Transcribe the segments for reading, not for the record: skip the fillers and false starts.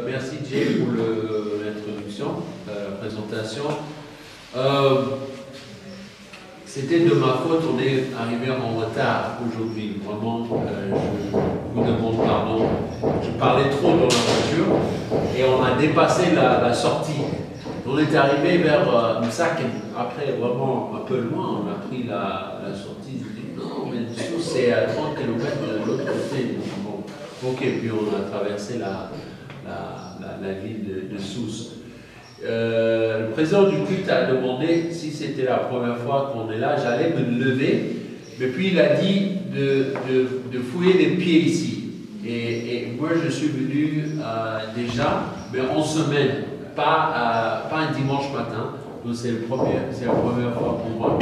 Merci Jay pour l'introduction, la présentation. C'était de ma faute, on est arrivé en retard aujourd'hui. Vraiment, je vous demande pardon. Je parlais trop dans la voiture et on a dépassé la sortie. On est arrivé vers Msaken. Après, vraiment un peu loin, on a pris la sortie. Je dis non, mais c'est à 30 km de l'autre côté. Bon, ok, puis on a traversé la ville de Sousse. Le président du culte a demandé si c'était la première fois qu'on est là, j'allais me lever, mais puis il a dit de fouiller les pieds ici. Et moi je suis venu déjà, mais en semaine, pas un dimanche matin, donc c'est la première fois pour moi.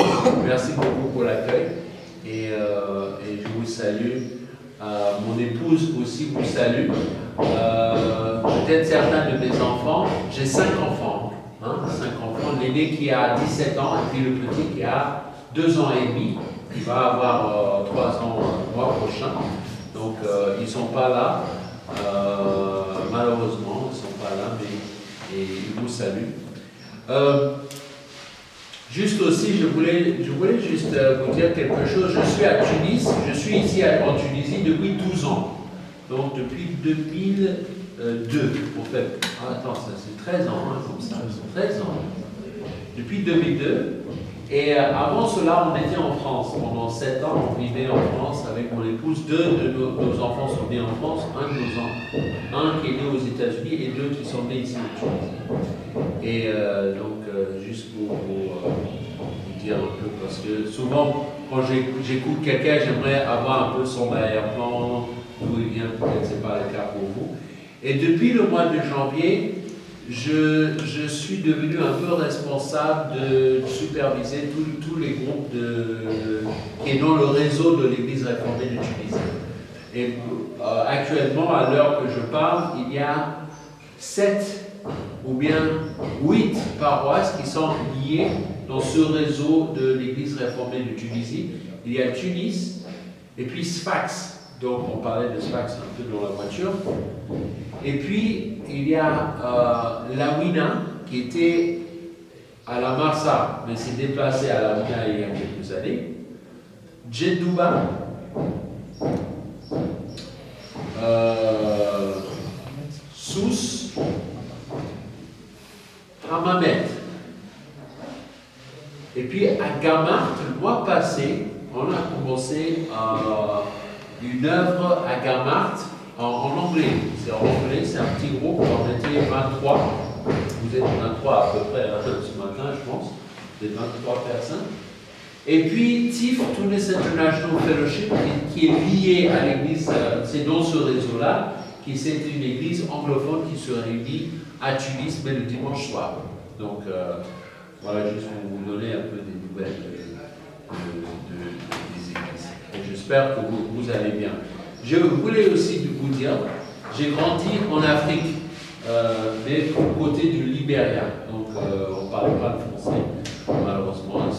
Merci beaucoup pour l'accueil et je vous salue. Mon épouse aussi vous salue. Peut-être certains de mes enfants, j'ai 5 enfants, 5 enfants, l'aîné qui a 17 ans et puis le petit qui a 2 ans et demi, qui va avoir 3 ans le mois prochain. Donc ils ne sont pas là, malheureusement, ils ne sont pas là, mais ils vous saluent. Juste aussi, je voulais juste vous dire quelque chose. Je suis à Tunis, je suis ici en Tunisie depuis 12 ans. Donc depuis 2002, en fait. Ah, attends, ça c'est 13 ans, comme ça. 13 ans. Depuis 2002. Et avant cela, on était en France. Pendant 7 ans, on vivait en France avec mon épouse. 2 de nos enfants sont nés en France, un qui est né aux États-Unis et 2 qui sont nés ici en Tunisie. Et donc, juste pour vous dire un peu, parce que souvent, quand j'écoute quelqu'un, j'aimerais avoir un peu son arrière-plan, d'où il vient, peut-être ce n'est pas le cas pour vous. Et depuis le mois de janvier, je suis devenu un peu responsable de superviser tous les groupes qui sont dans le réseau de l'Église réformée de Tunisie. Et actuellement, à l'heure que je parle, il y a 7 ou bien 8 paroisses qui sont liées dans ce réseau de l'Église réformée de Tunisie. Il y a Tunis et puis Sfax. Donc on parlait de Sfax un peu dans la voiture. Et puis il y a Lawina qui était à la Marsa, mais s'est déplacé à Lawina il y a quelques années. Djedouba, Sousse, Hammamet. Et puis à Gamart, le mois passé, on a commencé une œuvre à Gamart en anglais. C'est en anglais, c'est un petit groupe, on était 23. Vous êtes 23 à peu près ce matin, je pense. Vous êtes 23 personnes. Et puis TIF, Tunis International Fellowship, qui est lié à l'église, c'est dans ce réseau-là, qui c'est une église anglophone qui se réunit à Tunis, mais le dimanche soir. Donc voilà, juste pour vous donner un peu des nouvelles des églises. Et j'espère que vous allez bien. Je voulais aussi vous dire, j'ai grandi en Afrique, mais du côté du Libéria. Donc on ne parle pas le français, malheureusement, à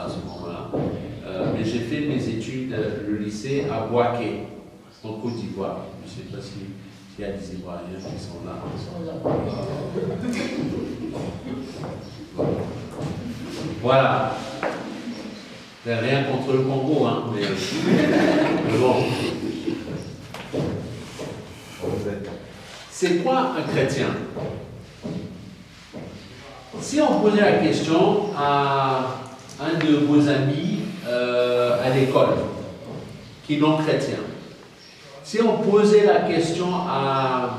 ce moment-là. Mais j'ai fait mes études, le lycée à Bouaké, en Côte d'Ivoire. Je ne sais pas s'il y a des Ivoiriens qui sont là. Voilà. Rien contre le Congo, hein, mais bon. C'est quoi un chrétien? Si on posait la question à un de vos amis à l'école, qui est non chrétien, si on posait la question à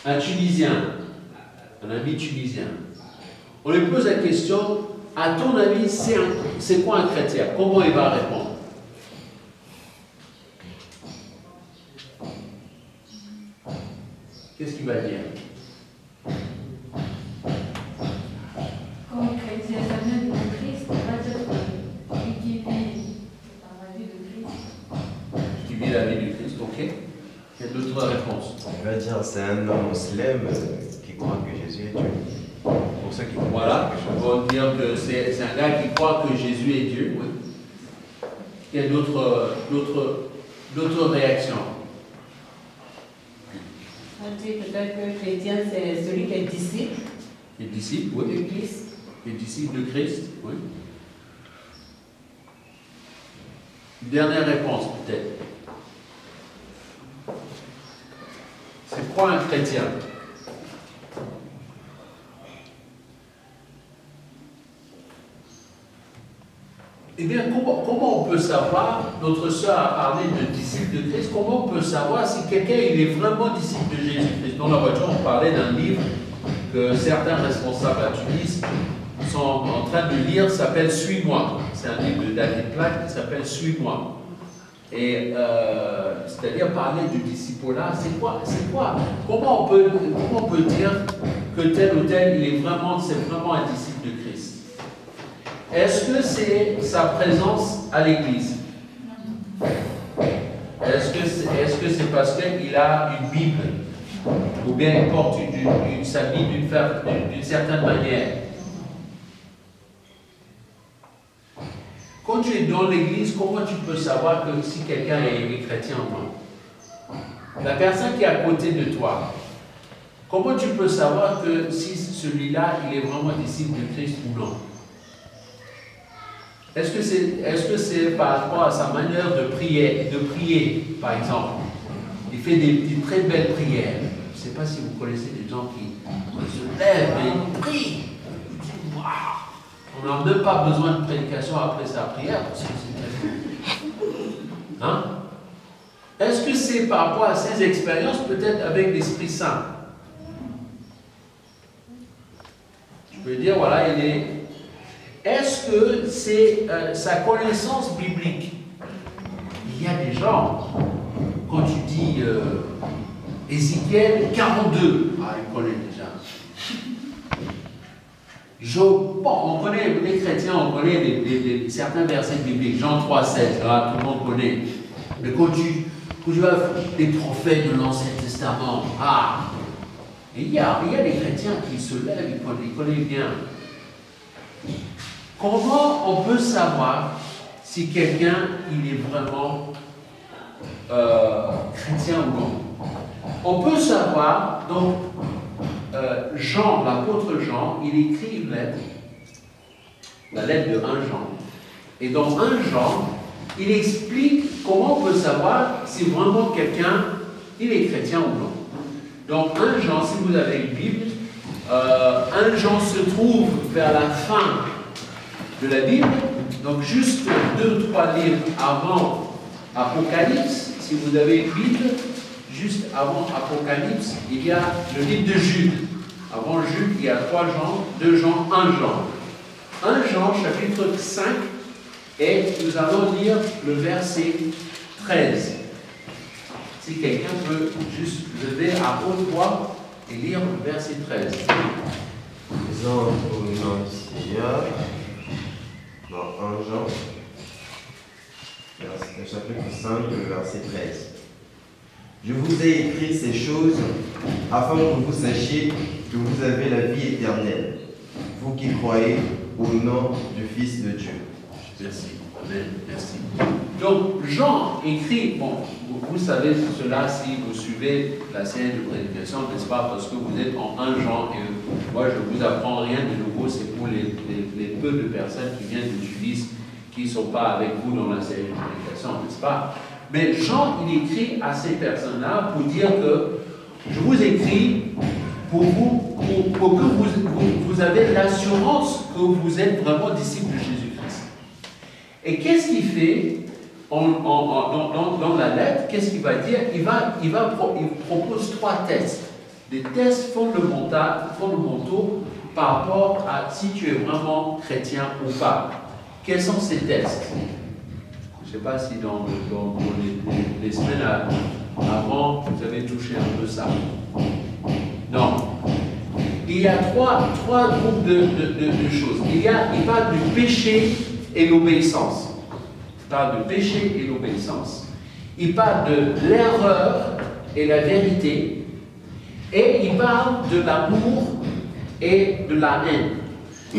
un Tunisien, un ami tunisien, on lui pose la question, à ton avis, c'est quoi un chrétien? Comment il va répondre? Qu'est-ce qu'il va dire? Comme chrétien, ça vient du Christ, on va dire qui vit dans la vie de Christ. Qui vit la vie du Christ, ok. Il y a d'autres réponses. On va dire c'est un homme musulman qui croit que Jésus est Dieu. Pour ceux qui croient. Voilà, on va dire que c'est un gars qui croit que Jésus est Dieu, oui. Il y a d'autres réactions. On dit peut-être que chrétien, c'est celui qui est disciple Les disciples, de oui. Christ. Les disciples de Christ, oui. Dernière réponse, peut-être. C'est quoi un chrétien? Eh bien, comment on peut savoir, notre sœur a parlé de disciple de Christ, comment on peut savoir si quelqu'un il est vraiment disciple de Jésus-Christ? Dans la voiture, on parlait d'un livre que certains responsables à Tunis sont en train de lire, s'appelle Suis-moi. C'est un livre de David Platt qui s'appelle Suis-moi. Et c'est-à-dire parler du disciple-là, c'est quoi? Comment on peut dire que tel ou tel, c'est vraiment un disciple de Christ? Est-ce que c'est sa présence à l'église? Est-ce que c'est parce qu'il a une Bible? Ou bien il porte sa Bible d'une certaine manière? Quand tu es dans l'église, comment tu peux savoir que si quelqu'un est chrétien ou non? La personne qui est à côté de toi, comment tu peux savoir que si celui-là, il est vraiment disciple de Christ ou non? Est-ce que c'est par rapport à sa manière de prier, par exemple? Il fait des très belles prières. Je ne sais pas si vous connaissez des gens qui se lèvent et ils prient. Waouh! On n'a même pas besoin de prédication après sa prière parce que c'est très beau. Hein? Est-ce que c'est par rapport à ses expériences, peut-être avec l'Esprit Saint? Je peux dire, voilà, il est. Est-ce que c'est sa connaissance biblique? Il y a des gens, quand tu dis Ézéchiel 42, il connaît déjà. Job, bon, on connaît, les chrétiens, on connaît certains versets bibliques. Jean 3,16, tout le monde connaît. Mais quand tu vas les prophètes de l'Ancien Testament, il y a des chrétiens qui se lèvent, ils connaissent bien. Comment on peut savoir si quelqu'un il est vraiment chrétien ou non? On peut savoir, donc, Jean, l'apôtre Jean, il écrit une lettre, la lettre de 1 Jean. Et dans 1 Jean, il explique comment on peut savoir si vraiment quelqu'un il est chrétien ou non. Donc 1 Jean, si vous avez une Bible, 1 Jean se trouve vers la fin de la Bible, donc juste 2-3 livres avant Apocalypse. Si vous avez une Bible, juste avant Apocalypse, il y a le livre de Jude. Avant Jude, il y a 3 Jean, 2 Jean, 1 Jean. 1 Jean, chapitre 5, et nous allons lire le verset 13. Si quelqu'un peut juste lever à haute voix et lire le verset 13. Lisons au nom du Seigneur, dans 1 Jean, chapitre 5, le verset 13. Je vous ai écrit ces choses afin que vous sachiez que vous avez la vie éternelle, vous qui croyez au nom du Fils de Dieu. Merci. Amen. Merci. Donc, Jean écrit, bon, vous savez cela si vous suivez la série de prédication, n'est-ce pas, parce que vous êtes en 1 Jean, et moi je ne vous apprends rien de nouveau, c'est pour les peu de personnes qui viennent de Tunis, qui ne sont pas avec vous dans la série de prédication, n'est-ce pas? Mais Jean, il écrit à ces personnes-là pour dire que je vous écris pour que vous avez l'assurance que vous êtes vraiment disciples de Jésus-Christ. Et qu'est-ce qu'il fait dans la lettre? Qu'est-ce qu'il va dire? Il propose 3 tests. Des tests fondamentaux par rapport à si tu es vraiment chrétien ou pas. Quels sont ces tests? Je ne sais pas si dans les semaines avant, vous avez touché un peu ça. Non. Il y a trois groupes de choses. Il parle du péché et l'obéissance. Il parle du péché et l'obéissance. Il parle de l'erreur et la vérité. Et il parle de l'amour et de la haine.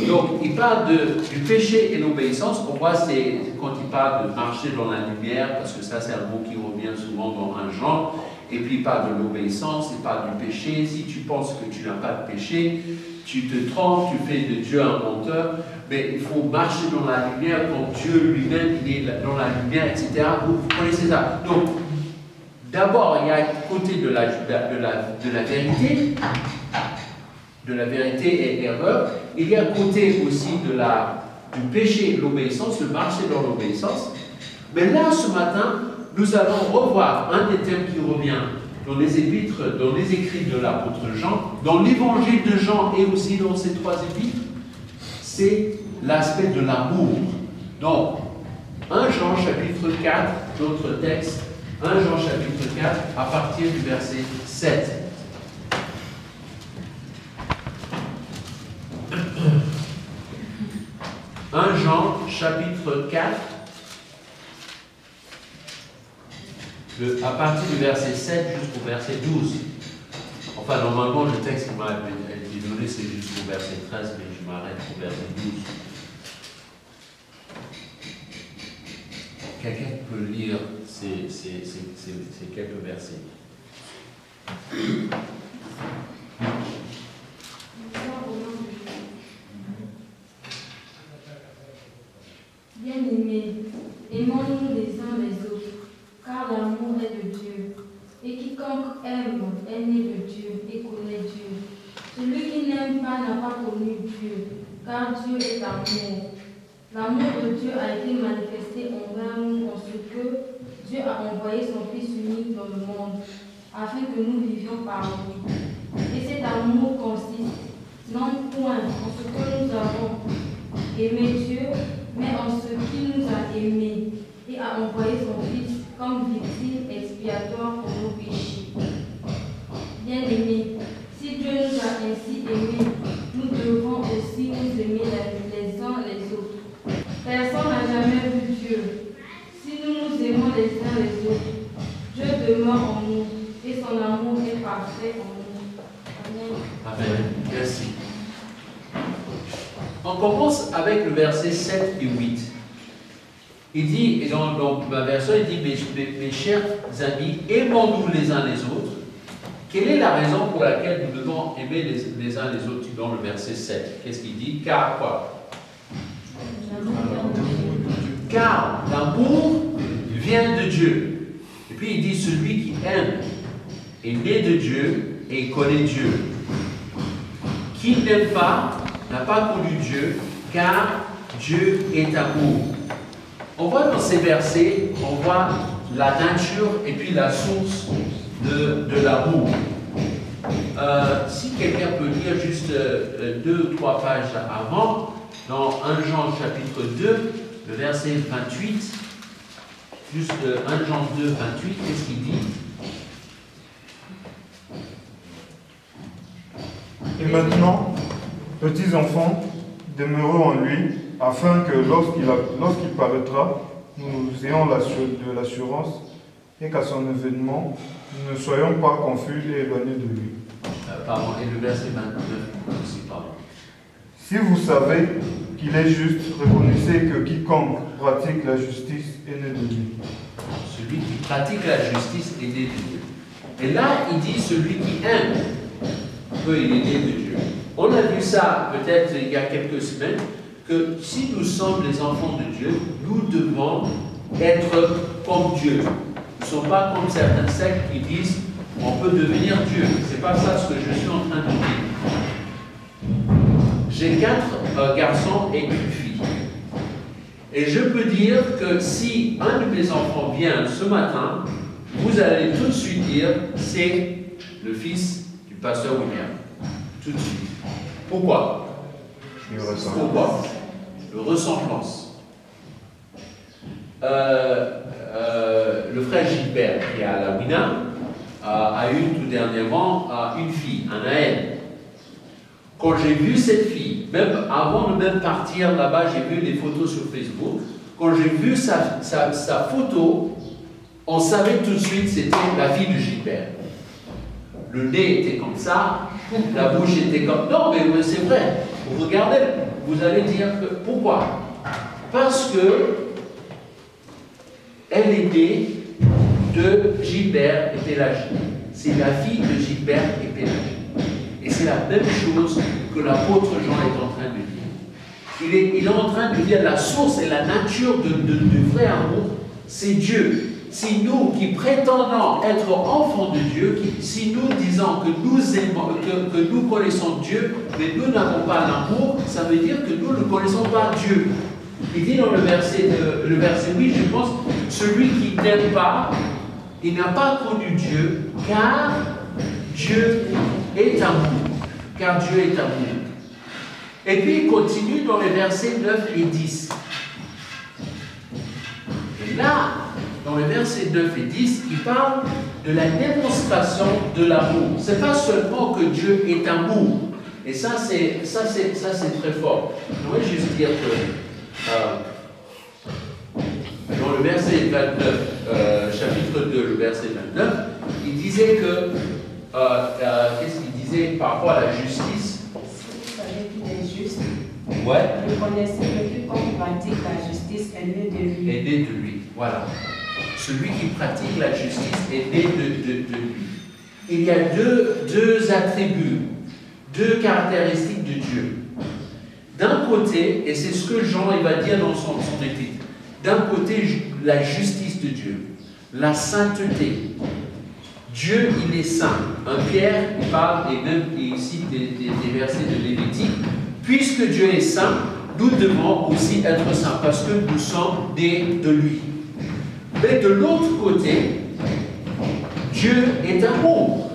Donc, il parle du péché et l'obéissance. On voit, c'est quand il parle de marcher dans la lumière, parce que ça, c'est un mot qui revient souvent dans 1 Jean. et puis il parle de l'obéissance, il parle du péché. Si tu penses que tu n'as pas de péché, tu te trompes, tu fais de Dieu un menteur, mais il faut marcher dans la lumière quand Dieu lui-même il est dans la lumière, etc. Vous connaissez ça. Donc, d'abord, il y a un côté de la vérité, de la vérité et erreur. Il y a un côté aussi du péché et de l'obéissance, le marcher dans l'obéissance. Mais là, ce matin, nous allons revoir un des thèmes qui revient dans les épîtres, dans les écrits de l'apôtre Jean, dans l'évangile de Jean et aussi dans ces 3 épîtres, c'est l'aspect de l'amour. Donc, 1 Jean chapitre 4, d'autres textes, 1 Jean chapitre 4, à partir du verset 7. « 1 Jean chapitre 4, à partir du verset 7 jusqu'au verset 12. Enfin, normalement, le texte qui m'a été donné, c'est jusqu'au verset 13, mais je m'arrête au verset 12. Quelqu'un peut lire ces quelques versets. Bien-aimés, aimons-nous les uns les autres, car l'amour est de Dieu. Et quiconque aime est né de Dieu et connaît Dieu. Celui qui n'aime pas n'a pas connu Dieu, car Dieu est amour. L'amour de Dieu a été manifesté envers nous en ce que Dieu a envoyé son Fils unique dans le monde, afin que nous vivions par lui. Et cet amour consiste non point en ce que nous avons aimé Dieu, mais en ce qu'il nous a aimés et a envoyé son Fils comme victime expiatoire pour nos péchés. Bien-aimés, si Dieu nous a ainsi aimés, nous devons aussi nous aimer les uns les autres. Personne n'a jamais vu Dieu. Si nous nous aimons les uns les autres, Dieu demeure en nous et son amour est parfait en nous. Amen. Amen. Merci. On commence avec le verset 7 et 8. Il dit, et dans ma version, il dit, mes chers amis, aimons-nous les uns les autres. Quelle est la raison pour laquelle nous devons aimer les uns les autres dans le verset 7? Qu'est-ce qu'il dit? Car quoi? Car l'amour vient de Dieu. Et puis il dit, celui qui aime est né de Dieu et connaît Dieu. Qui n'aime pas n'a pas connu Dieu, car Dieu est amour. On voit dans ces versets, on voit la nature et puis la source de l'amour. Si quelqu'un peut lire juste 2 ou 3 pages avant, dans 1 Jean chapitre 2, le verset 28, juste 1 Jean 2, 28, qu'est-ce qu'il dit? Et maintenant, petits enfants, demeurez en lui, afin que lorsqu'il paraîtra, nous ayons de l'assurance et qu'à son événement, nous ne soyons pas confus et éloignés de lui. Pardon, et le verset 29 aussi, pardon. Si vous savez qu'il est juste, reconnaissez que quiconque pratique la justice est né de lui. Celui qui pratique la justice est né de Dieu. Et là, il dit celui qui aime, il est né de Dieu. On a vu ça peut-être il y a quelques semaines, que si nous sommes les enfants de Dieu, nous devons être comme Dieu. Nous ne sommes pas comme certains sectes qui disent on peut devenir Dieu. Ce n'est pas ça ce que je suis en train de dire. J'ai 4 garçons et une fille. Et je peux dire que si un de mes enfants vient ce matin, vous allez tout de suite dire c'est le fils du pasteur William. Tout de suite. Pourquoi? Pourquoi? Le ressemblance. Le frère Gilbert, qui est à la Wina, a eu tout dernièrement une fille, Anaël. Quand j'ai vu cette fille, même avant de même partir là-bas, j'ai vu des photos sur Facebook. Quand j'ai vu sa photo, on savait tout de suite c'était la fille de Gilbert. Le nez était comme ça, la bouche était comme... Non, mais c'est vrai. Vous regardez, vous allez dire que... Pourquoi? Parce que elle est née de Gilbert et Pélagie. C'est la vie de Gilbert et Pélagie. Et c'est la même chose que l'apôtre Jean est en train de dire. Il est en train de dire la source et la nature du vrai amour, c'est Dieu. Si nous qui prétendons être enfants de Dieu, si nous disons que nous aimons, que nous connaissons Dieu, mais nous n'avons pas l'amour, ça veut dire que nous ne connaissons pas Dieu. Il dit dans le verset 8, je pense, celui qui n'aime pas, il n'a pas connu Dieu, car Dieu est amour. Car Dieu est amour. Et puis il continue dans les versets 9 et 10. Et là, dans les versets 9 et 10, il parle de la démonstration de l'amour. Ce n'est pas seulement que Dieu est amour. Et ça c'est très fort. Je voudrais juste dire que dans le verset 29, chapitre 2, le verset 29, il disait que, qu'est-ce qu'il disait par rapport à la justice? Si vous savez qu'il est juste, ouais. reconnaissez que quiconque pratique la justice est né de lui. Est né de lui, voilà. Celui qui pratique la justice est né de lui. Il y a deux attributs, deux caractéristiques de Dieu. D'un côté, et c'est ce que Jean il va dire dans son épître, d'un côté, la justice de Dieu, la sainteté. Dieu, il est saint. Un Pierre, il parle, et même il cite des versets de Lévitique. Puisque Dieu est saint, nous devons aussi être saints, parce que nous sommes nés de lui. Mais de l'autre côté, Dieu est amour.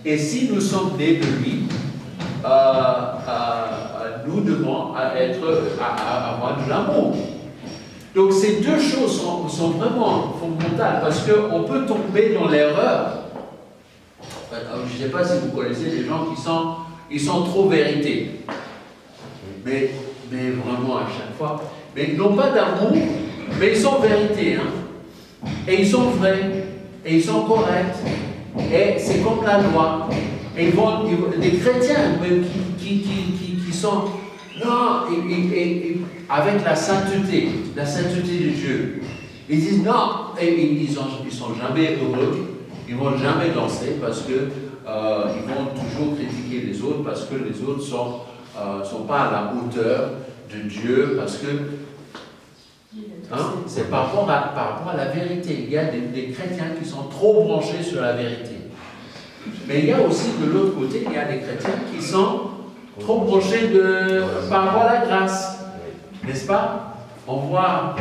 Et si nous sommes nés de lui, nous devons avoir de l'amour. Donc ces deux choses sont vraiment fondamentales parce qu'on peut tomber dans l'erreur. Je ne sais pas si vous connaissez des gens qui sont trop vérité. Mais vraiment à chaque fois. Mais ils n'ont pas d'amour, mais ils sont vérité. Hein. Et ils sont vrais. Et ils sont corrects. Et c'est comme la loi. Et les chrétiens qui sont avec la sainteté de Dieu, ils disent non, et ils sont jamais heureux, ils vont jamais danser parce que ils vont toujours critiquer les autres parce que les autres sont pas à la hauteur de Dieu parce que c'est par rapport à la vérité. Il y a des chrétiens qui sont trop branchés sur la vérité. Mais il y a aussi de l'autre côté, il y a des chrétiens qui sont trop branchés par rapport à la grâce. N'est-ce pas? On voit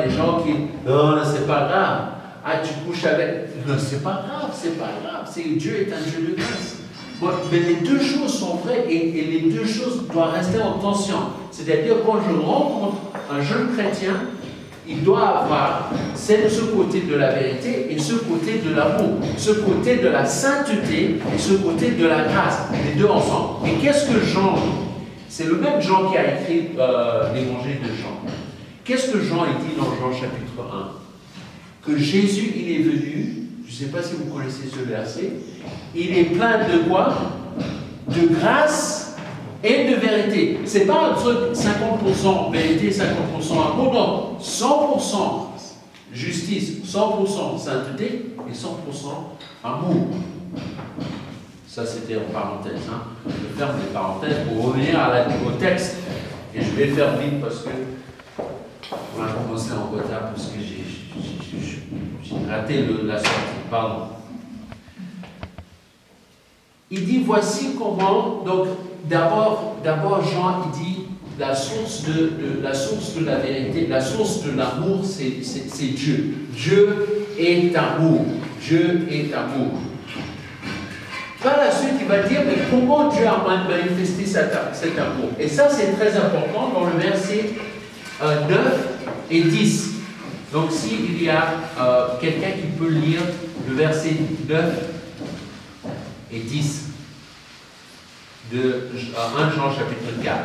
des gens qui non, c'est pas grave. Ah, tu couches avec. Non, c'est pas grave, c'est pas grave. Dieu est un Dieu de grâce. Bon, mais les deux choses sont vraies et les deux choses doivent rester en tension. C'est-à-dire, quand je rencontre un jeune chrétien, il doit avoir ce côté de la vérité et ce côté de l'amour, ce côté de la sainteté et ce côté de la grâce, les deux ensemble. Et qu'est-ce que Jean, c'est le même Jean qui a écrit l'évangile de Jean. Qu'est-ce que Jean dit dans Jean chapitre 1? Que Jésus, il est venu, je ne sais pas si vous connaissez ce verset, il est plein de quoi? De grâce et de vérité. Ce n'est pas un truc 50% vérité, 50% amour, non. 100% justice, 100% sainteté et 100% amour. Ça, c'était en parenthèse. Hein. Je ferme les parenthèses pour revenir au texte. Et je vais faire vite parce que on a commencé en retard parce que j'ai raté la sortie. Pardon. Il dit, voici comment, donc d'abord Jean, il dit, la source de la vérité, la source de l'amour, c'est Dieu. Dieu est amour. Dieu est amour. Par la suite, il va dire, mais comment Dieu a manifesté cet amour? Et ça, c'est très important dans le verset 9 et 10. Donc, s'il y a quelqu'un qui peut lire le verset 9 et 10 de 1 Jean chapitre 4.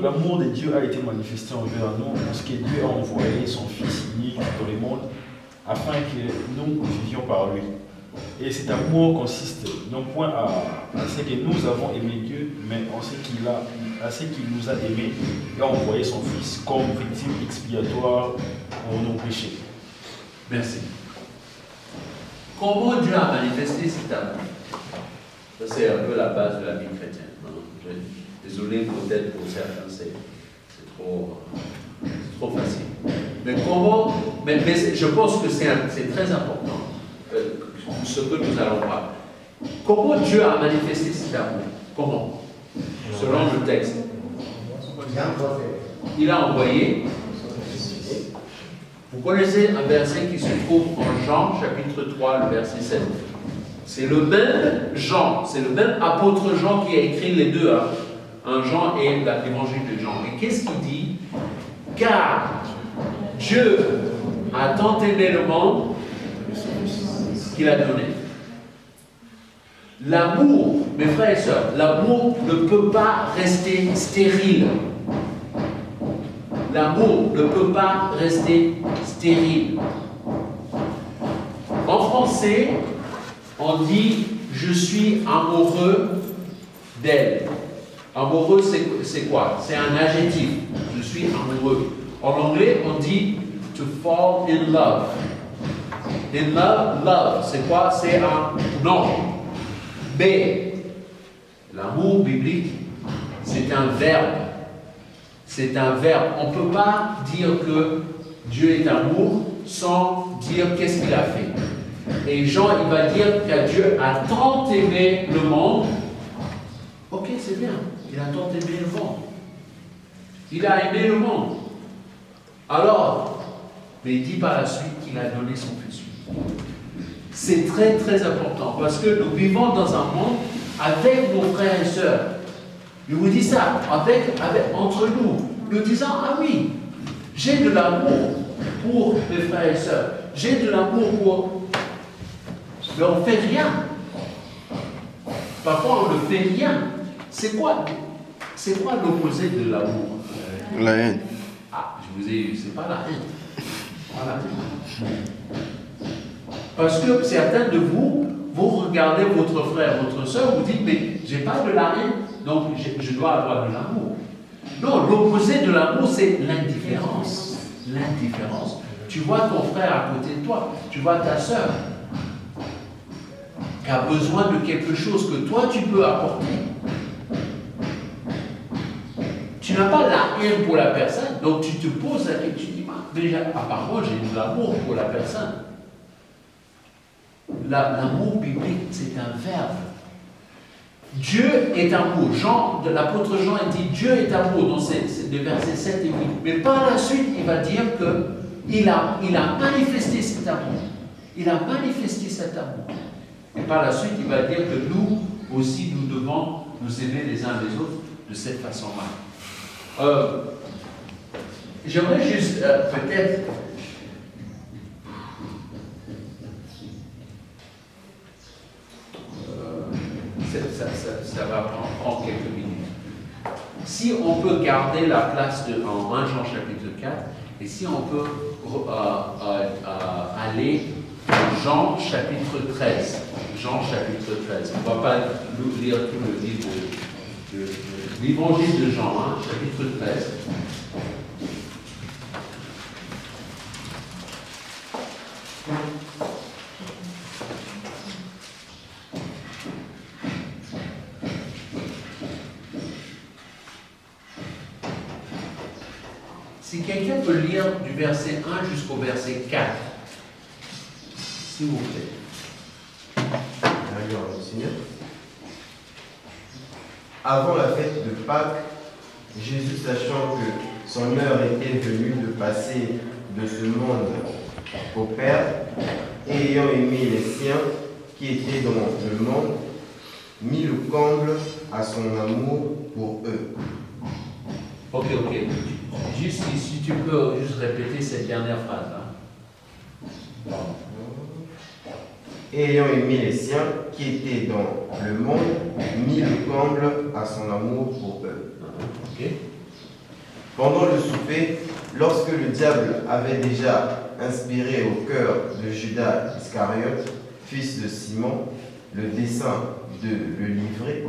L'amour de Dieu a été manifesté envers nous parce que Dieu a envoyé son Fils unique dans le monde afin que nous vivions par lui. Et cet amour consiste non point à ce que nous avons aimé Dieu, mais à ce qu'il nous a aimés et a envoyé son Fils comme victime expiatoire pour nos péchés. Merci. Comment Dieu a manifesté cet amour? Ça, c'est un peu la base de la vie chrétienne. Désolé peut-être pour certains, c'est trop facile. Mais comment? Mais je pense que c'est très important, ce que nous allons voir. Comment Dieu a manifesté cet amour? Comment? Selon le texte. Il a envoyé. Vous connaissez un verset qui se trouve en Jean, chapitre 3, le verset 7. C'est le même Jean, c'est le même apôtre Jean qui a écrit les deux, hein, un Jean et l'évangile de Jean. Et qu'est-ce qu'il dit? Car Dieu a tant aimé le monde qu'il a donné. L'amour, mes frères et sœurs, l'amour ne peut pas rester stérile. L'amour ne peut pas rester stérile. En français, on dit « je suis amoureux d'elle ». Amoureux, c'est quoi? C'est un adjectif. Je suis amoureux. En anglais, on dit « to fall in love ». In love, love, c'est quoi? C'est un nom. Mais l'amour biblique, c'est un verbe. C'est un verbe. On ne peut pas dire que Dieu est amour sans dire qu'est-ce qu'il a fait. Et Jean, il va dire que Dieu a tant aimé le monde. Ok, c'est bien. Il a tant aimé le monde. Il a aimé le monde. Alors, mais il dit par la suite qu'il a donné son Fils. C'est très très important parce que nous vivons dans un monde avec nos frères et sœurs. Je vous dis ça, entre nous, nous disant, ah oui, j'ai de l'amour pour mes frères et sœurs. J'ai de l'amour pour... Mais on ne fait rien. Parfois, on ne fait rien. C'est quoi l'opposé de l'amour? La haine. Ah, je vous ai eu, c'est pas la haine. Pas la haine. Parce que certains de vous, vous regardez votre frère, votre soeur, vous dites, mais j'ai pas de la haine, donc je dois avoir de l'amour. Non, l'opposé de l'amour, c'est l'indifférence. L'indifférence. Tu vois ton frère à côté de toi, tu vois ta soeur qui a besoin de quelque chose que toi tu peux apporter. Tu n'as pas la haine pour la personne, donc tu te poses la question, tu dis, mais apparemment j'ai de l'amour pour la personne. L'amour biblique, c'est un verbe. Dieu est amour. L'apôtre Jean dit Dieu est amour dans les versets 7 et 8. Mais par la suite, il va dire qu'il a manifesté cet amour. Il a manifesté cet amour. Et par la suite, il va dire que nous aussi, nous devons nous aimer les uns les autres de cette façon-là. J'aimerais juste peut-être... Ça va prendre quelques minutes. Si on peut garder la place en 1 Jean chapitre 4, et si on peut aller en Jean chapitre 13. Jean chapitre 13. On ne va pas lire tout le livre de l'évangile de Jean, chapitre 13. Si quelqu'un peut lire du verset 1 jusqu'au verset 4, s'il vous plaît. Alors, Seigneur. Avant la fête de Pâques, Jésus, sachant que son heure était venue de passer de ce monde au Père, et ayant aimé les siens qui étaient dans le monde, mit le comble à son amour pour eux. Ok. Juste si tu peux juste répéter cette dernière phrase. Et ayant aimé les siens qui étaient dans le monde, mit le comble à son amour pour eux. Ok. Pendant le souper, lorsque le diable avait déjà inspiré au cœur de Judas Iscariote, fils de Simon, le dessein de le livrer.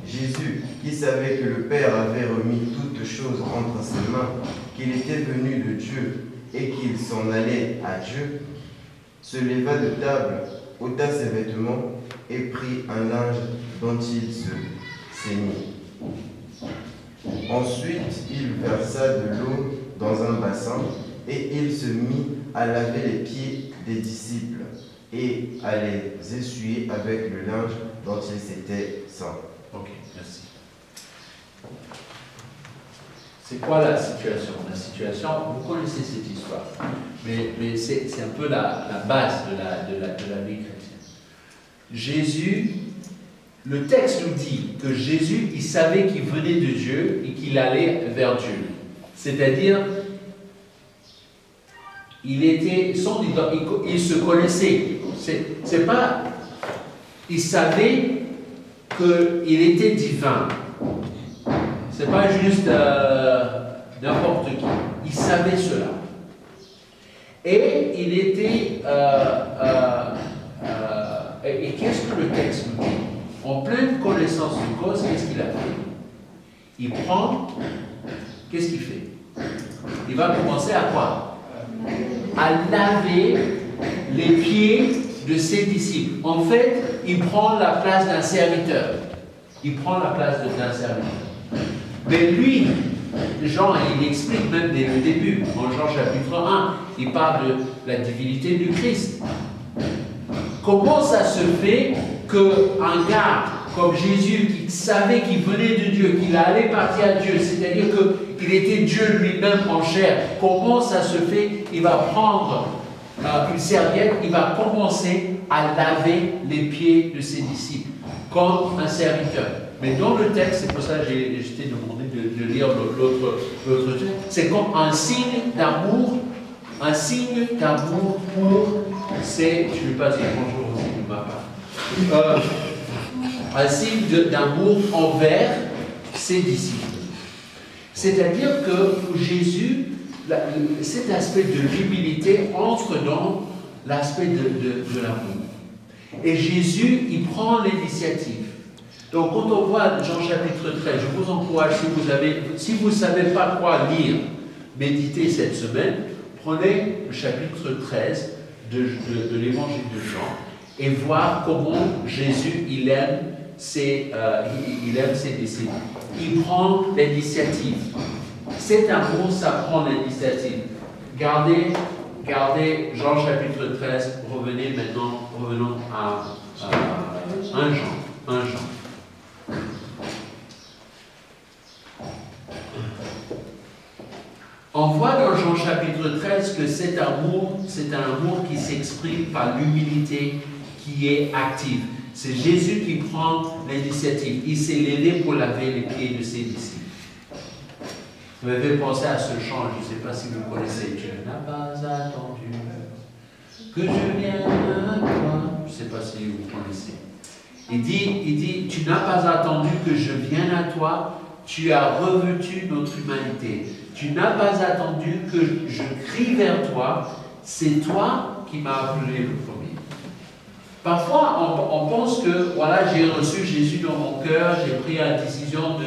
Jésus, qui savait que le Père avait remis toutes choses entre ses mains, qu'il était venu de Dieu et qu'il s'en allait à Dieu, se leva de table, ôta ses vêtements et prit un linge dont il se ceignit. Ensuite, il versa de l'eau dans un bassin et il se mit à laver les pieds des disciples et à les essuyer avec le linge dont il s'était ceint. Ok, merci. C'est quoi la situation? La situation, vous connaissez cette histoire, mais c'est un peu la base de la vie chrétienne. Jésus, le texte nous dit que Jésus, il savait qu'il venait de Dieu et qu'il allait vers Dieu. C'est-à-dire, il se connaissait. C'est pas, il savait qu'il était divin. C'est pas juste n'importe qui. Il savait cela. Et il était. Et qu'est-ce que le texte nous dit? En pleine connaissance de cause, qu'est-ce qu'il a fait? Il prend. Qu'est-ce qu'il fait? Il va commencer à quoi? À laver les pieds de ses disciples. En fait, il prend la place d'un serviteur. Il prend la place d'un serviteur. Mais lui, Jean, il explique même dès le début, en Jean chapitre 1, il parle de la divinité du Christ. Comment ça se fait qu'un gars comme Jésus, qui savait qu'il venait de Dieu, qu'il allait partir à Dieu, c'est-à-dire qu'il était Dieu lui-même en chair, comment ça se fait qu'il va prendre une serviette, il va commencer à laver les pieds de ses disciples, comme un serviteur. Mais dans le texte, c'est pour ça que j'ai demandé de lire l'autre texte, c'est comme un signe d'amour pour, c'est, je ne vais pas dire bonjour aussi de ma part, un signe d'amour envers ses disciples. C'est-à-dire que pour Jésus, cet aspect de l'humilité entre dans l'aspect de l'amour. Et Jésus, il prend l'initiative. Donc, quand on voit Jean chapitre 13, je vous encourage, si vous ne savez pas quoi lire, méditer cette semaine, prenez le chapitre 13 de l'évangile de Jean et voir comment Jésus, il aime ses disciples. Il prend l'initiative. Cet amour, ça prend l'initiative. Gardez Jean chapitre 13, revenons à 1 Jean. On voit dans Jean chapitre 13 que cet amour, c'est un amour qui s'exprime par l'humilité qui est active. C'est Jésus qui prend l'initiative. Il s'est levé pour laver les pieds de ses disciples. Vous m'avez pensé à ce chant, je ne sais pas si vous connaissez. Tu n'as pas attendu que je vienne à toi. Je ne sais pas si vous connaissez. Il dit, tu n'as pas attendu que je vienne à toi, tu as revêtu notre humanité. Tu n'as pas attendu que je crie vers toi, c'est toi qui m'as appelé le premier. Parfois, on pense que, voilà, j'ai reçu Jésus dans mon cœur, j'ai pris la décision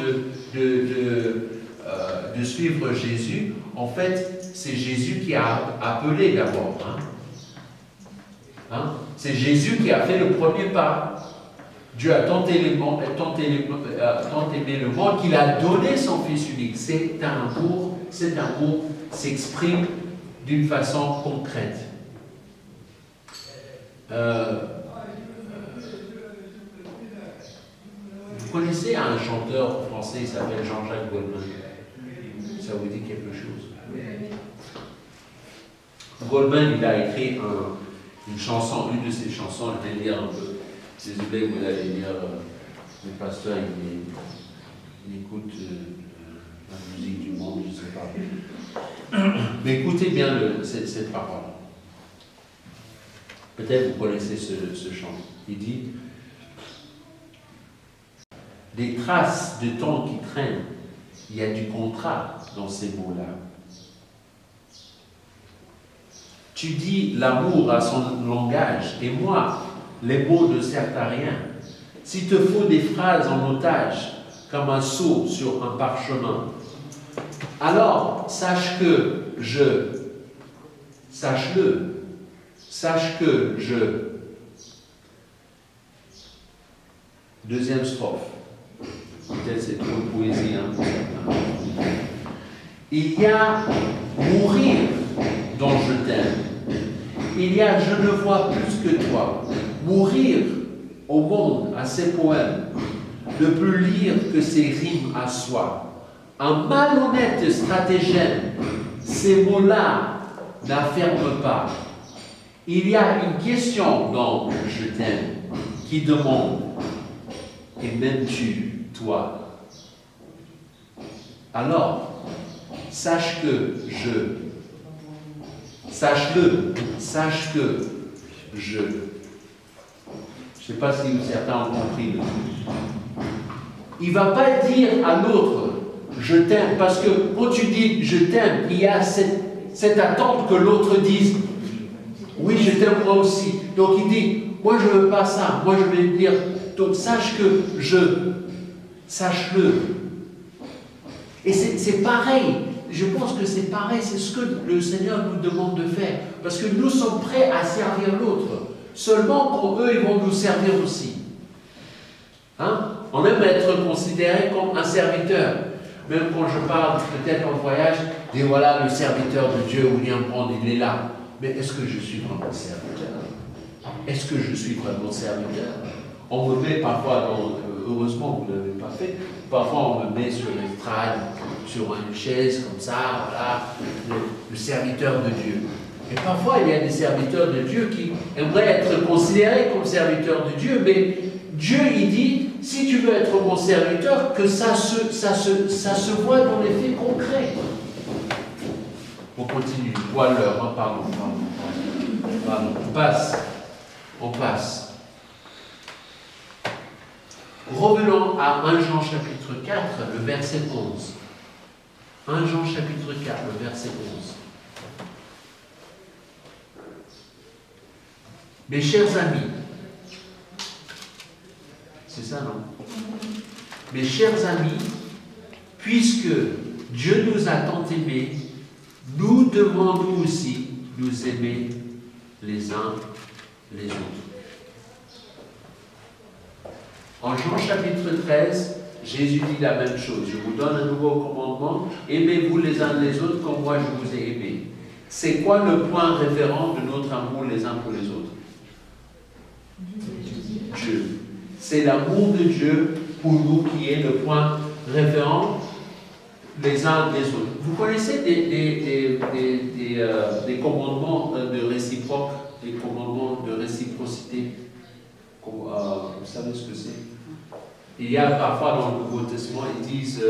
de suivre Jésus. En fait, c'est Jésus qui a appelé d'abord. C'est Jésus qui a fait le premier pas. Dieu a tant aimé le monde qu'il a donné son Fils unique. Cet amour s'exprime d'une façon concrète. Vous connaissez un chanteur français, il s'appelle Jean-Jacques Goldman. Ça vous dit quelque chose? Goldman, il a écrit une de ses chansons, je vais lire un peu. Désolé, vous allez dire, le pasteur, il écoute la musique du monde, je ne sais pas. Mais écoutez bien cette parole. Peut-être vous connaissez ce chant. Il dit, des traces de temps qui traînent, il y a du contrat dans ces mots-là. tu dis l'amour à son langage, et moi, les mots ne servent à rien. S'il te faut des phrases en otage, comme un sceau sur un parchemin, alors sache que deuxième strophe, peut-être c'est trop de poésie, hein, pour certains. Il y a mourir dans je t'aime. Il y a je ne vois plus que toi. Mourir au monde à ses poèmes, ne plus lire que ses rimes à soi. Un malhonnête stratagème, ces mots-là n'affirment pas. Il y a une question dans je t'aime qui demande et m'aimes-tu, toi? Alors, sache que sache que je ne sais pas si certains ont compris le truc. Il ne va pas dire à l'autre je t'aime, parce que quand tu dis je t'aime, il y a cette attente que l'autre dise oui, je t'aime moi aussi. Donc il dit moi je ne veux pas ça, moi je vais dire donc sache que sache-le. Et c'est pareil, je pense que c'est pareil, c'est ce que le Seigneur nous demande de faire, parce que nous sommes prêts à servir l'autre, seulement pour eux ils vont nous servir aussi. Hein? On aime être considéré comme un serviteur. Même quand je parle peut-être en voyage, dis voilà le serviteur de Dieu, William Brand, il est là. Mais est-ce que je suis vraiment serviteur? Est-ce que je suis vraiment serviteur? On me met parfois, heureusement vous ne l'avez pas fait, parfois on me met sur l'estrade, sur une chaise comme ça, voilà, le serviteur de Dieu. Et parfois il y a des serviteurs de Dieu qui aimeraient être considérés comme serviteurs de Dieu, mais Dieu il dit, si tu veux être mon serviteur, que ça se voit dans les faits concrets. On continue, voilà l'heure, hein, pardon. On passe. Revenons à 1 Jean chapitre 4, le verset 11. 1 Jean chapitre 4, le verset 11. Mes chers amis, c'est ça, non? Mes chers amis, puisque Dieu nous a tant aimés, nous devons nous aussi nous aimer les uns les autres. En Jean chapitre 13, Jésus dit la même chose. Je vous donne un nouveau commandement, aimez-vous les uns les autres comme moi je vous ai aimés. C'est quoi le point référent de notre amour les uns pour les autres? Dieu. C'est l'amour de Dieu pour nous qui est le point référent les uns des autres. Vous connaissez des commandements de réciproque, des commandements de réciprocité? Vous savez ce que c'est? Il y a parfois dans le Nouveau Testament, ils disent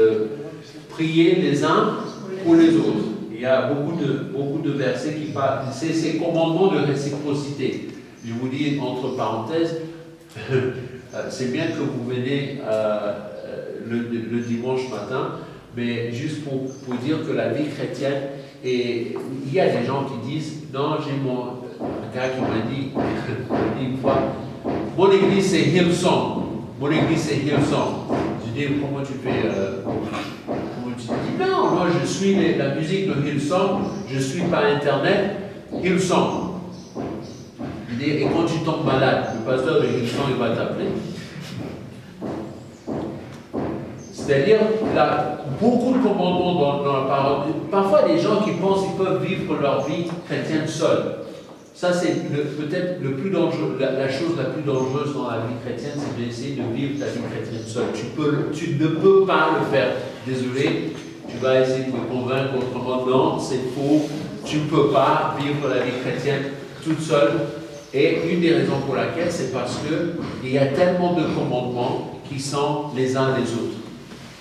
priez les uns pour les autres. Il y a beaucoup de versets qui parlent. C'est ces commandements de réciprocité. Je vous dis entre parenthèses, c'est bien que vous venez le dimanche matin, mais juste pour dire que la vie chrétienne, et il y a des gens qui disent, non, j'ai un gars qui m'a dit une fois, mon église c'est Hillsong, mon église c'est Hillsong. Je dis, comment tu fais comment tu dis, non, moi je suis la musique de Hillsong, je suis par internet, Hillsong. Je dis, et quand tu tombes malade, le pasteur de Hillsong il va t'appeler. C'est-à-dire, beaucoup de commandements dans la parole. Parfois, des gens qui pensent qu'ils peuvent vivre leur vie chrétienne seuls. Ça, c'est peut-être le plus dangereux, la chose la plus dangereuse dans la vie chrétienne, c'est d'essayer de vivre ta vie chrétienne seule. Tu ne peux pas le faire. Désolé, tu vas essayer de me convaincre autrement. Non, c'est faux. Tu ne peux pas vivre la vie chrétienne toute seule. Et une des raisons pour laquelle, c'est parce qu'il y a tellement de commandements qui sont les uns les autres.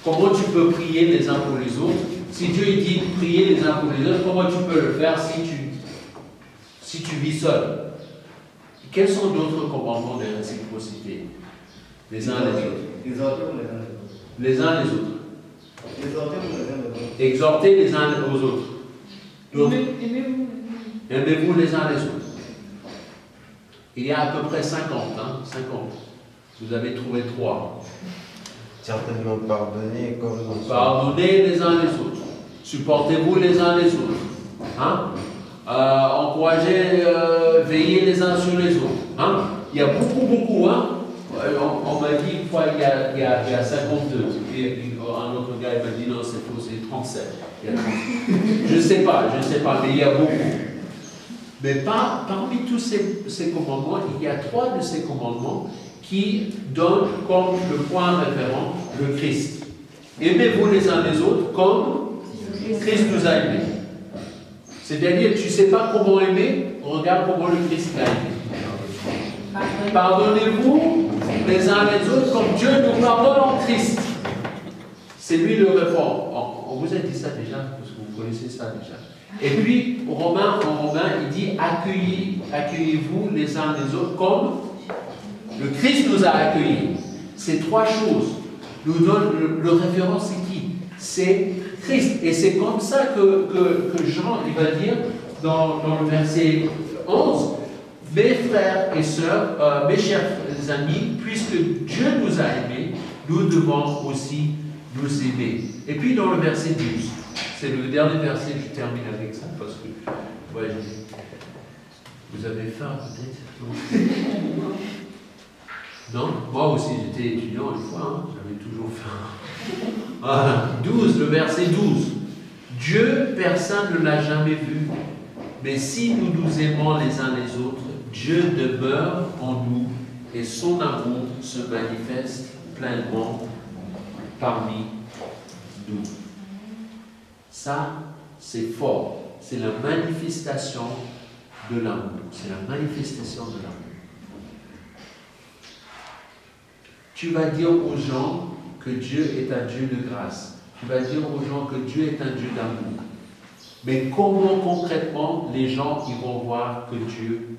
Comment tu peux prier les uns pour les autres? Si Dieu dit prier les uns pour les autres, comment tu peux le faire si tu vis seul? Quels sont d'autres commandements de réciprocité? Les uns les autres. Les uns les autres. Exhorter les uns aux autres. Aimez-vous les uns les autres. Il y a à peu près 50, hein, 50. Vous avez trouvé 3. Certainement pardonner comme nous sommes. Pardonnez les uns les autres. Supportez-vous les uns les autres. Hein? Encouragez, veillez les uns sur les autres. Hein? Il y a beaucoup, hein? On m'a dit une fois, il y a 52. Et un autre gars m'a dit non, c'est faux, c'est 37. Il y a 37. Je ne sais pas, mais il y a beaucoup. Mais parmi tous ces commandements, il y a 3 de ces commandements qui donnent comme le point référent le Christ. Aimez-vous les uns les autres comme Christ nous a aimés. C'est-à-dire, tu ne sais pas comment aimer, regarde comment le Christ l'a aimé. Pardonnez-vous les uns les autres comme Dieu nous pardonne en Christ. C'est lui le réforme. On vous a dit ça déjà, parce que vous connaissez ça déjà. Et puis, en Romain, il dit accueillez-vous les uns les autres comme le Christ nous a accueillis. Ces 3 choses nous donnent le référent, c'est qui? C'est Christ. Et c'est comme ça que Jean il va dire dans le verset 11, mes frères et sœurs, mes chers amis, puisque Dieu nous a aimés, nous devons aussi nous aimer. Et puis dans le verset 12, c'est le dernier verset, je termine avec ça parce que ouais, vous avez faim peut-être? Non? Moi aussi j'étais étudiant une fois, hein, j'avais toujours faim. 12, le verset 12. Dieu, personne ne l'a jamais vu, mais si nous nous aimons les uns les autres, Dieu demeure en nous et son amour se manifeste pleinement parmi nous. Ça, c'est fort. C'est la manifestation de l'amour. C'est la manifestation de l'amour. Tu vas dire aux gens que Dieu est un Dieu de grâce. Tu vas dire aux gens que Dieu est un Dieu d'amour. Mais comment concrètement les gens ils vont voir que Dieu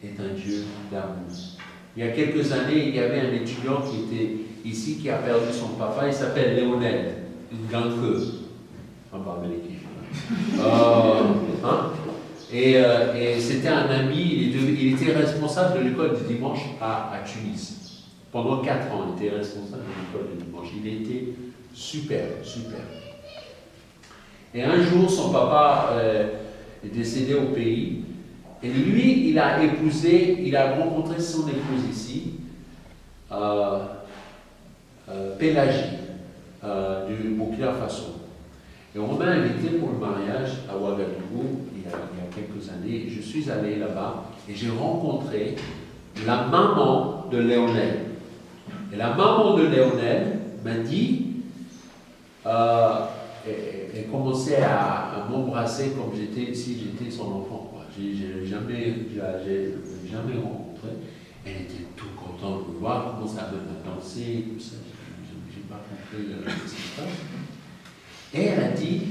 est un Dieu d'amour? Il y a quelques années, il y avait un étudiant qui était ici, qui a perdu son papa, il s'appelle Léonel, une gangue. On va parler Et c'était un ami, il était responsable de l'école du dimanche à Tunis. Pendant 4 ans, il était responsable de l'école du dimanche. Il était super. Et un jour, son papa est décédé au pays. Et lui, il a rencontré son épouse ici, Pélagie, du Burkina Faso. Et on m'a invité pour le mariage à Ouagadougou il y a quelques années. Je suis allé là-bas et j'ai rencontré la maman de Léonel. Et la maman de Léonel m'a dit, elle commençait à m'embrasser comme j'étais son enfant. Je n'ai jamais rencontré. Elle était tout contente de me voir, commençait à me danser, tout ça. Je n'ai pas compris ce qui se passe. Et elle a dit,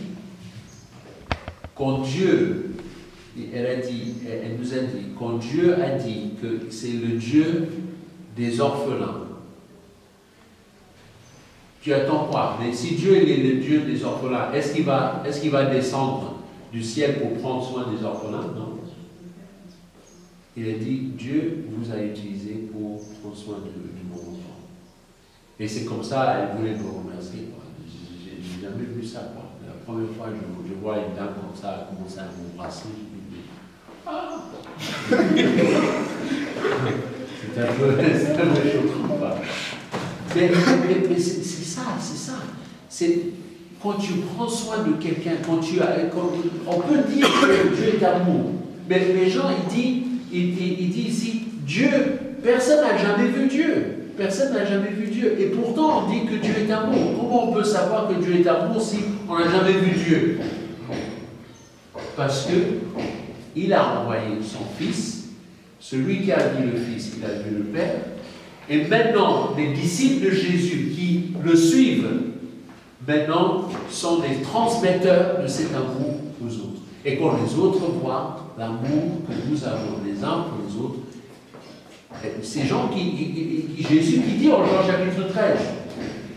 quand Dieu, elle nous a dit, quand Dieu a dit que c'est le Dieu des orphelins, tu attends quoi? Mais si Dieu est le Dieu des orphelins, est-ce qu'il va descendre du ciel pour prendre soin des orphelins? Non. Il a dit, Dieu vous a utilisé pour prendre soin de mon enfant. Et c'est comme ça, elle voulait me remercier. Je n'ai jamais vu ça. La première fois que je vois une dame comme ça commencer à m'embrasser, je me dis, c'est un peu choquant. Mais c'est ça. C'est quand tu prends soin de quelqu'un, on peut dire que Dieu est amour. Mais les gens, ils disent ici, Dieu, personne n'a jamais vu Dieu. Personne n'a jamais vu Dieu. Et pourtant, on dit que Dieu est amour. Comment on peut savoir que Dieu est amour si on n'a jamais vu Dieu? Parce qu'il a envoyé son Fils. Celui qui a vu le Fils, il a vu le Père. Et maintenant, les disciples de Jésus qui le suivent, maintenant, sont des transmetteurs de cet amour aux autres. Et quand les autres voient l'amour que nous avons les uns pour les autres, ces gens Jésus qui dit en Jean chapitre 13,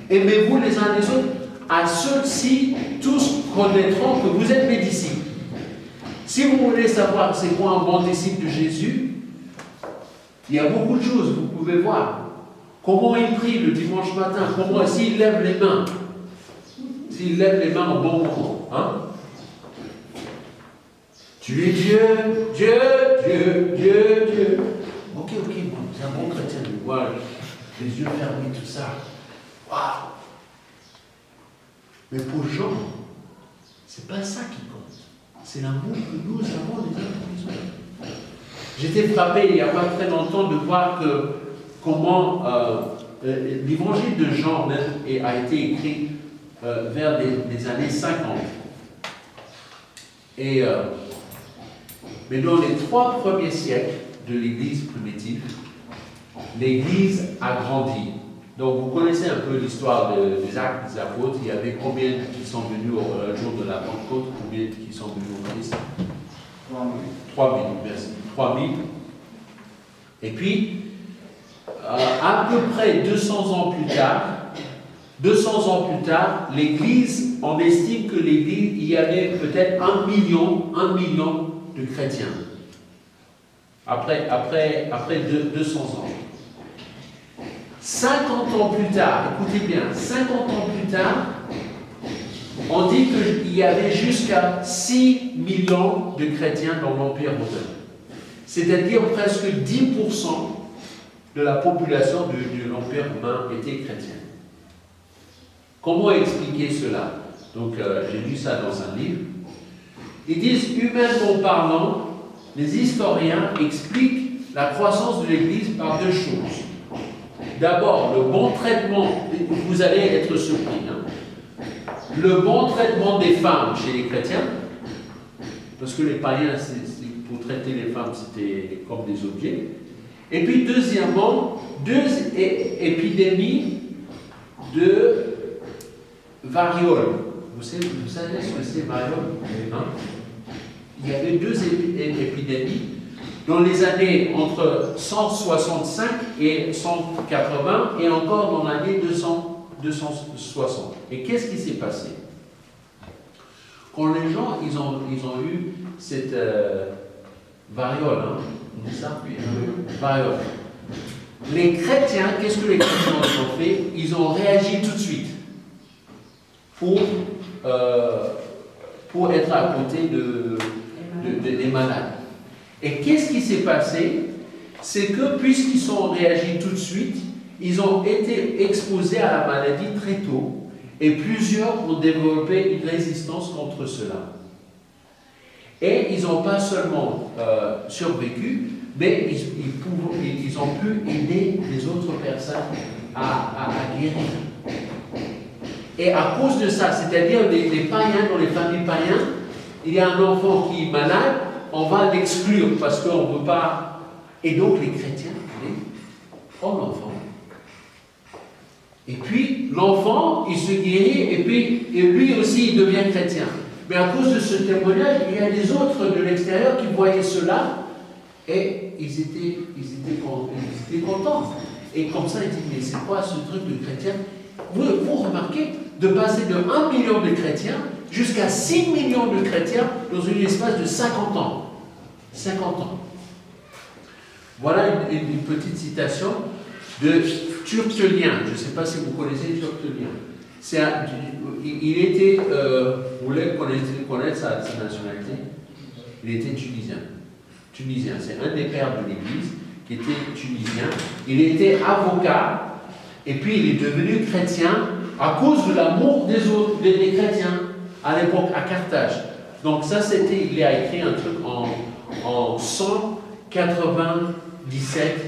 aimez-vous les uns les autres, à ceux-ci tous connaîtront que vous êtes mes disciples. Si vous voulez savoir c'est quoi un bon disciple de Jésus, il y a beaucoup de choses, vous pouvez voir. Comment il prie le dimanche matin, comment s'il lève les mains. S'il lève les mains au bon moment. Hein? Tu es Dieu, Dieu, Dieu, Dieu, Dieu. Ok, bon, c'est un bon chrétien. Voilà, les yeux fermés, tout ça. Waouh! Mais pour Jean, c'est pas ça qui compte. C'est l'amour que nous avons les uns pour les autres. J'étais frappé il n'y a pas très longtemps de voir comment l'évangile de Jean même a été écrit vers les années 50. Mais dans les 3 premiers siècles de l'Église primitive, l'Église a grandi. Donc vous connaissez un peu l'histoire des actes des apôtres. Il y avait combien qui sont venus au jour de la Pentecôte, combien qui sont venus au Christ? 3000, merci. 3000. Et puis, à peu près 200 ans plus tard, l'Église, on estime que l'Église, il y avait peut-être 1 million de chrétiens. Après 200 ans. 50 ans plus tard, écoutez bien, 50 ans plus tard, on dit qu'il y avait jusqu'à 6 millions de chrétiens dans l'Empire romain. C'est-à-dire presque 10% de la population de l'Empire romain était chrétienne. Comment expliquer cela? Donc, j'ai lu ça dans un livre. Ils disent, humainement parlant, les historiens expliquent la croissance de l'Église par 2 choses. D'abord, le bon traitement, vous allez être surpris, hein? Le bon traitement des femmes chez les chrétiens, parce que les païens, pour traiter les femmes, c'était comme des objets. Et puis, deuxièmement, 2 épidémies de variole. Vous savez ce que c'est, variole? Hein? Il y avait 2 épidémies dans les années entre 165 et 180 et encore dans l'année 260. Et qu'est-ce qui s'est passé? Quand les gens ils ont eu cette variole, hein, on dit ça? Variole. Les chrétiens, qu'est-ce que les chrétiens ont fait? Ils ont réagi tout de suite pour être à côté des malades. Et qu'est-ce qui s'est passé? C'est que puisqu'ils ont réagi tout de suite, ils ont été exposés à la maladie très tôt et plusieurs ont développé une résistance contre cela. Et ils n'ont pas seulement survécu, mais ils ont pu aider les autres personnes à guérir. Et à cause de ça, c'est-à-dire les païens, dans les familles païennes, il y a un enfant qui est malade, on va l'exclure parce qu'on ne veut pas. Et donc les chrétiens, prennent l'enfant. Et puis l'enfant, il se guérit et puis lui aussi, il devient chrétien. Mais à cause de ce témoignage, il y a des autres de l'extérieur qui voyaient cela et ils étaient contents. Et comme ça, ils disent, mais c'est quoi ce truc de chrétien? Vous remarquez, de passer de 1 million de chrétiens jusqu'à 6 millions de chrétiens dans un espace de 50 ans. 50 ans. Voilà une petite citation de Turtelien. Je ne sais pas si vous connaissez Turtelien. Il était, vous voulez connaître sa nationalité? Il était tunisien. C'est un des pères de l'Église qui était tunisien. Il était avocat et puis il est devenu chrétien à cause de l'amour des autres, des chrétiens, à l'époque à Carthage. Donc ça, il a écrit un truc en 197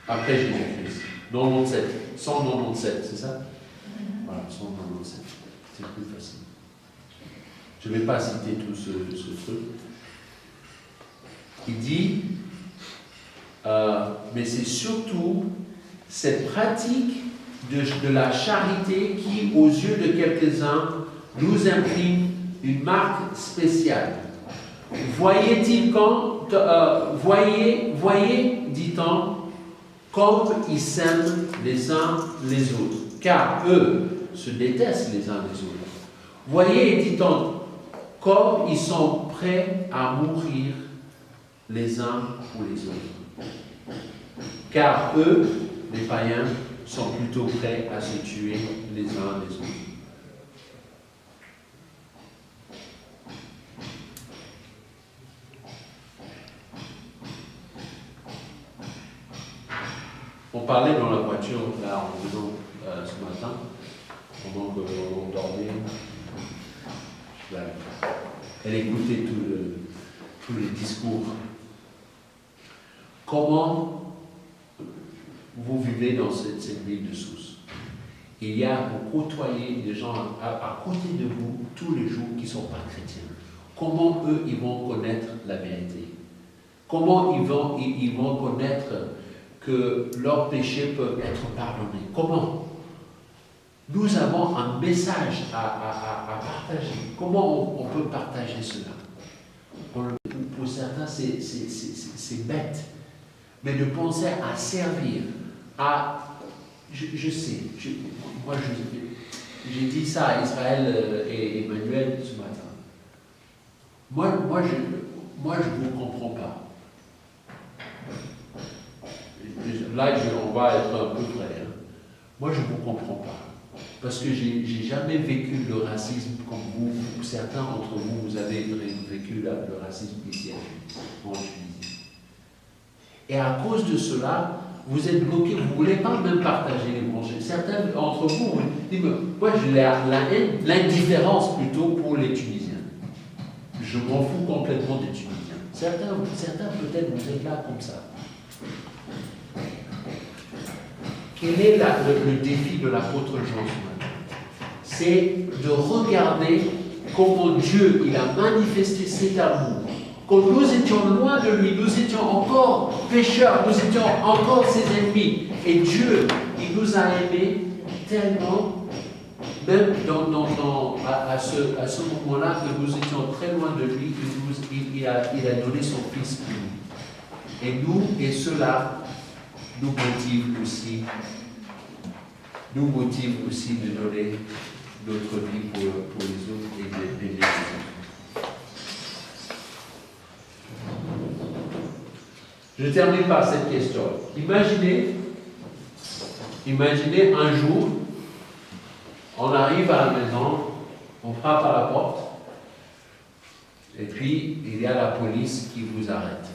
après Jésus-Christ. 197, c'est ça? Voilà, 197. C'est plus facile. Je ne vais pas citer tout ce truc. Il dit, mais c'est surtout cette pratique de la charité qui, aux yeux de quelques-uns, nous imprime une marque spéciale. Voyez, dit-on, comme ils s'aiment les uns les autres, car eux se détestent les uns les autres. Voyez, dit-on, comme ils sont prêts à mourir les uns pour les autres. Car eux, les païens, sont plutôt prêts à se tuer les uns les autres. On parlait dans la voiture, là, en venant ce matin, pendant qu'on dormait. Elle écoutait tous les discours. Comment vous vivez dans cette ville de Sousse? Il y a, vous côtoyez des gens à côté de vous tous les jours qui ne sont pas chrétiens. Comment eux, ils vont connaître la vérité? Comment ils vont connaître que leurs péchés peuvent être pardonnés? Comment? Nous avons un message à partager. Comment on peut partager cela? Pour certains, c'est bête. Mais de penser à servir, je sais, moi j'ai dit ça à Israël et Emmanuel ce matin. Moi je ne vous comprends pas. Là, on va être un peu vrai. Hein. Moi, je ne vous comprends pas. Parce que je n'ai jamais vécu le racisme comme vous. Certains d'entre vous, vous avez vécu le racisme ici en Tunisie. Et à cause de cela, vous êtes bloqués. Vous ne voulez pas même partager l'évangile. Certains d'entre vous disent, moi, j'ai la haine, l'indifférence plutôt pour les Tunisiens. Je m'en fous complètement des Tunisiens. Certains peut-être, vous êtes là comme ça. Quel est le défi de l'apôtre Jean ce matin? C'est de regarder comment Dieu il a manifesté cet amour. Quand nous étions loin de lui, nous étions encore pécheurs, nous étions encore ses ennemis. Et Dieu, il nous a aimés tellement, même à ce moment-là, que nous étions très loin de lui, il a donné son Fils pour nous. Et nous, et cela, nous motive aussi de donner notre vie pour les autres et d'aider les autres. Je termine par cette question. Imaginez un jour, on arrive à la maison, on frappe à la porte, et puis il y a la police qui vous arrête.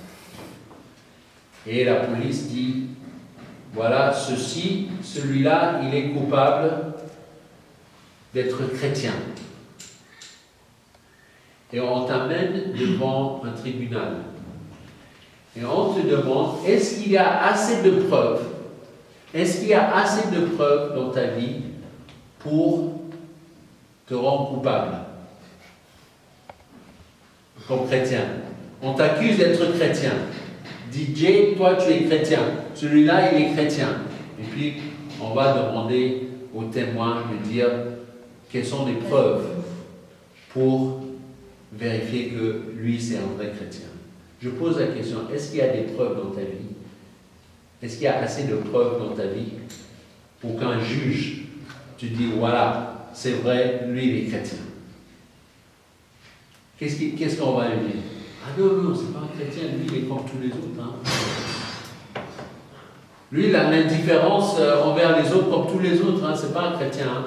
Et la police dit, voilà, celui-là, il est coupable d'être chrétien. Et on t'amène devant un tribunal. Et on te demande, est-ce qu'il y a assez de preuves? Est-ce qu'il y a assez de preuves dans ta vie pour te rendre coupable? Comme chrétien. On t'accuse d'être chrétien. DJ, toi tu es chrétien, celui-là il est chrétien. Et puis on va demander aux témoins de dire quelles sont les preuves pour vérifier que lui c'est un vrai chrétien. Je pose la question, est-ce qu'il y a des preuves dans ta vie? Est-ce qu'il y a assez de preuves dans ta vie pour qu'un juge te dise voilà, c'est vrai, lui il est chrétien? Qu'est-ce qu'on va lui dire? Ah non, c'est pas un chrétien, lui il est comme tous les autres. Hein. Lui il a l'indifférence envers les autres comme tous les autres, hein. C'est pas un chrétien. Hein.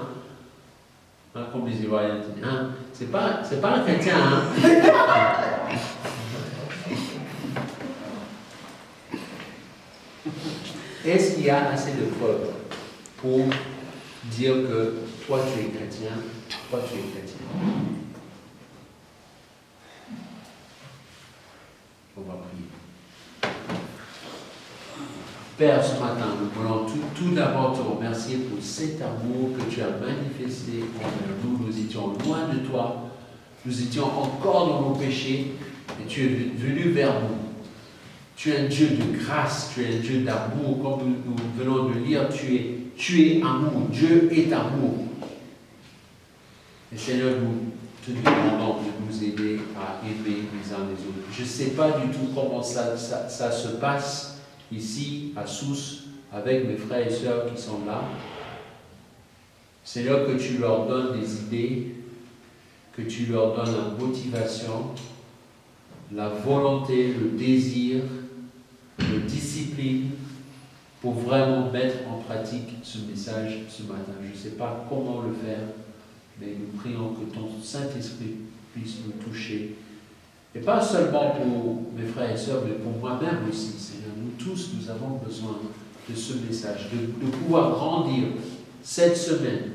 Hein, comme les Ivoiriens disent, hein. C'est pas un chrétien. Hein. Est-ce qu'il y a assez de preuves pour dire que toi tu es chrétien, toi tu es chrétien? On va prier. Père, ce matin, nous voulons tout d'abord te remercier pour cet amour que tu as manifesté envers nous. Nous étions loin de toi, nous étions encore dans nos péchés, et tu es venu vers nous. Tu es un Dieu de grâce, tu es un Dieu d'amour. Comme nous venons de lire, tu es amour. Dieu est amour. Et Seigneur, nous te demandons de nous aider à aimer les uns les autres. Je ne sais pas du tout comment ça se passe ici, à Sousse, avec mes frères et sœurs qui sont là. Seigneur, que tu leur donnes des idées, que tu leur donnes la motivation, la volonté, le désir, la discipline pour vraiment mettre en pratique ce message ce matin. Je ne sais pas comment le faire, mais nous prions que ton Saint-Esprit puisse nous toucher. Et pas seulement pour mes frères et sœurs, mais pour moi-même aussi, Seigneur. Nous tous, nous avons besoin de ce message, de pouvoir grandir cette semaine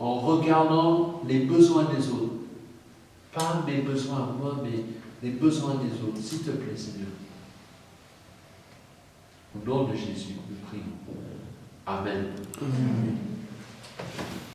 en regardant les besoins des autres. Pas mes besoins à moi, mais les besoins des autres. S'il te plaît, Seigneur. Au nom de Jésus, nous prions. Amen.